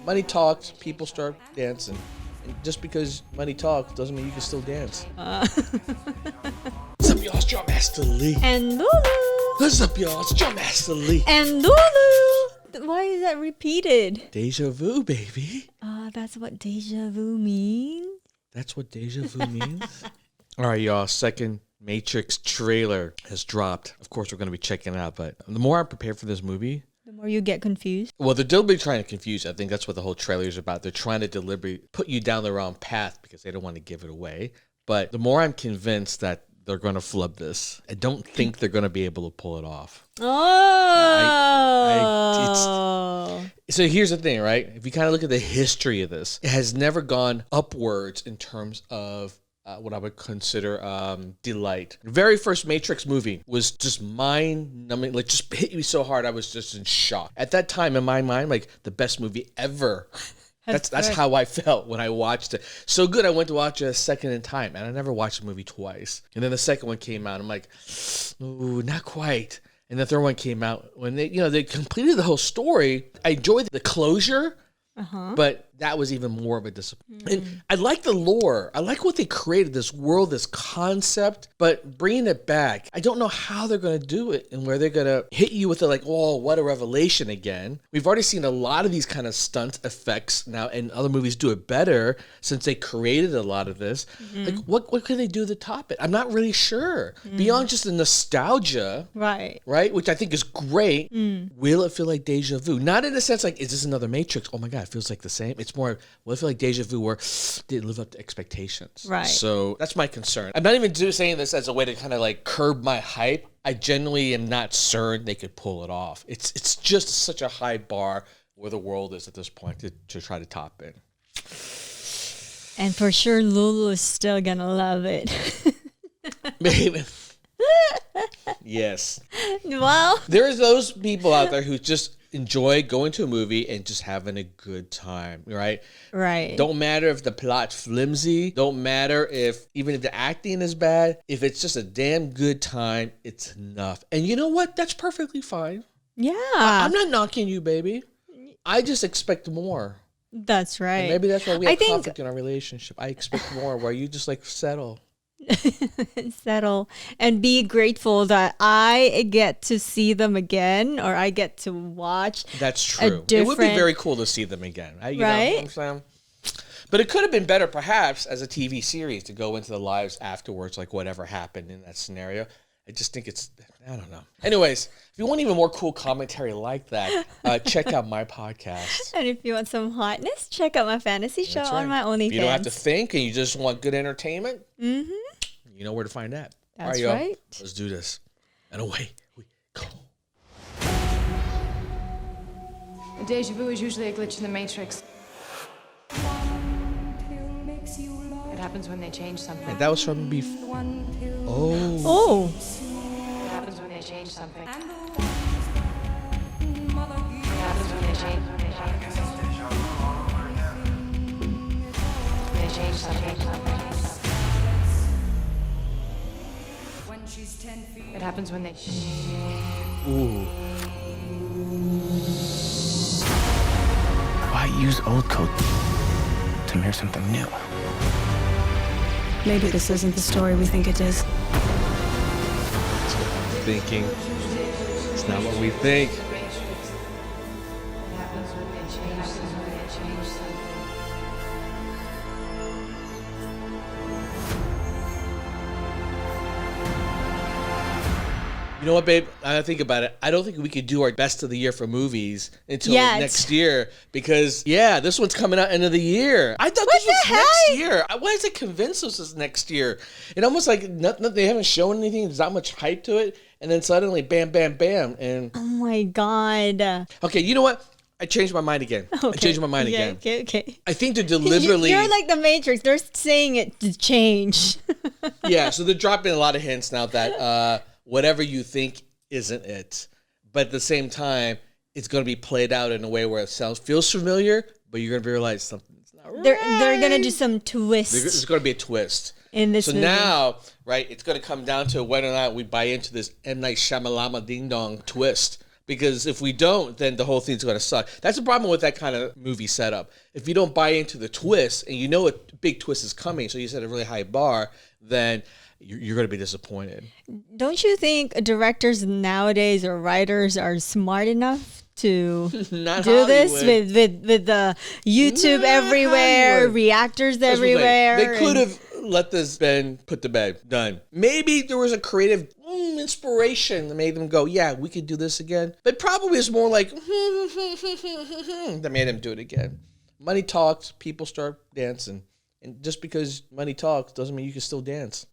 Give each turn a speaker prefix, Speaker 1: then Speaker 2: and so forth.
Speaker 1: money talks, people start dancing. And just because money talks doesn't mean you can still dance. What's up, y'all? It's John Master Lee.
Speaker 2: And Lulu.
Speaker 1: What's up, y'all? It's John Master Lee.
Speaker 2: And Lulu. Why is that repeated?
Speaker 1: Deja vu, baby.
Speaker 2: That's what deja vu means?
Speaker 1: That's what deja vu means? All right, y'all. Second Matrix trailer has dropped. Of course, we're going to be checking it out, but the more I'm prepared for this movie,
Speaker 2: The more you get confused.
Speaker 1: well, they're deliberately trying to confuse you. I think that's what the whole trailer is about. They're trying to deliberately put you down the wrong path because they don't want to give it away. But the more I'm convinced that they're going to flub this, I don't think they're going to be able to pull it off. So here's the thing, right? If you kind of look at the history of this, it has never gone upwards in terms of what I would consider delight. The very first Matrix movie was just mind-numbing, like just hit me so hard I was just in shock. At that time, in my mind, like the best movie ever. That's how I felt when I watched it. So good, I went to watch it a second time, and I never watched the movie twice. And then the second one came out, I'm like, ooh, not quite. And the third one came out when they completed the whole story. I enjoyed the closure. But that was even more of a disappointment. And I like the lore. I like what they created, this world, this concept. But bringing it back, I don't know how they're going to do it and where they're going to hit you with it like, oh, what a revelation again. We've already seen a lot of these kind of stunt effects now, and other movies do it better since they created a lot of this. Like, what can they do to top it? I'm not really sure. Beyond just the nostalgia, right? Which I think is great. Will it feel like deja vu? Not in the sense like, is this another Matrix? Oh my God, it feels like the same. It's more, will it feel like deja vu where didn't live up to expectations? Right. So that's my concern. I'm not even saying this as a way to kind of like curb my hype. I genuinely am not certain they could pull it off. It's just such a high bar where the world is at this point to try to top it.
Speaker 2: And for sure, Lulu is still gonna love it.
Speaker 1: Maybe. Yes.
Speaker 2: Well,
Speaker 1: there's those people out there who just enjoy going to a movie and just having a good time, right?
Speaker 2: Right.
Speaker 1: Don't matter if the plot's flimsy. Don't matter even if the acting is bad. If it's just a damn good time, it's enough. And you know what? That's perfectly fine.
Speaker 2: Yeah.
Speaker 1: I'm not knocking you, baby. I just expect more.
Speaker 2: That's right.
Speaker 1: And maybe that's why we have conflict in our relationship. I expect more, where you just like settle.
Speaker 2: Settle and be grateful that I get to see them again, or I get to watch.
Speaker 1: That's true. It would be very cool to see them again. You know what I'm saying? But it could have been better, perhaps, as a TV series to go into the lives afterwards, like whatever happened in that scenario. I just think I don't know. Anyways, if you want even more cool commentary like that, check out my podcast.
Speaker 2: And if you want some hotness, check out my fantasy show on my OnlyFans.
Speaker 1: If you don't have to think and you just want good entertainment, you know where to find that.
Speaker 2: That's
Speaker 1: all
Speaker 2: right.
Speaker 1: Y'all, let's do this. And away we go.
Speaker 3: A deja vu is usually a glitch in the Matrix. It happens when they change something.
Speaker 1: And that was from before.
Speaker 2: Oh.
Speaker 3: It happens when they change something. It happens when they change something. It happens when they...
Speaker 1: Ooh.
Speaker 4: Why use old code to mirror something new?
Speaker 5: Maybe this isn't the story we think it is.
Speaker 1: That's what I'm thinking. It's not what we think.
Speaker 3: It happens when they change something.
Speaker 1: You know what, babe? I think about it. I don't think we could do our best of the year for movies until next year because, this one's coming out end of the year. I thought this was next year. Why is it convinced this is next year? It almost like nothing, they haven't shown anything. There's not much hype to it. And then suddenly, bam, bam, bam. And
Speaker 2: oh, my God.
Speaker 1: Okay, you know what? I changed my mind again. Okay. I changed my mind again.
Speaker 2: Okay.
Speaker 1: I think they're deliberately...
Speaker 2: You're like the Matrix. They're saying it to change.
Speaker 1: Yeah, so they're dropping a lot of hints now that... whatever you think isn't it. But at the same time, it's going to be played out in a way where it feels familiar, but you're going to realize something's not right.
Speaker 2: They're going to do some twist.
Speaker 1: There's going to be a twist.
Speaker 2: In this movie.
Speaker 1: Now, right, it's going to come down to whether or not we buy into this M. Night Shyamalama Ding Dong twist. Because if we don't, then the whole thing's going to suck. That's the problem with that kind of movie setup. If you don't buy into the twist and you know a big twist is coming, so you set a really high bar, then you're going to be disappointed.
Speaker 2: Don't you think directors nowadays or writers are smart enough to
Speaker 1: Not
Speaker 2: do this
Speaker 1: Hollywood.
Speaker 2: with the YouTube
Speaker 1: Not
Speaker 2: everywhere,
Speaker 1: Hollywood.
Speaker 2: reactors
Speaker 1: That's what I'm saying.
Speaker 2: everywhere?
Speaker 1: They could have let this been put to bed. Done. Maybe there was a creative inspiration that made them go, yeah, we could do this again. But probably it's more like that made them do it again. Money talks, people start dancing. And just because money talks doesn't mean you can still dance.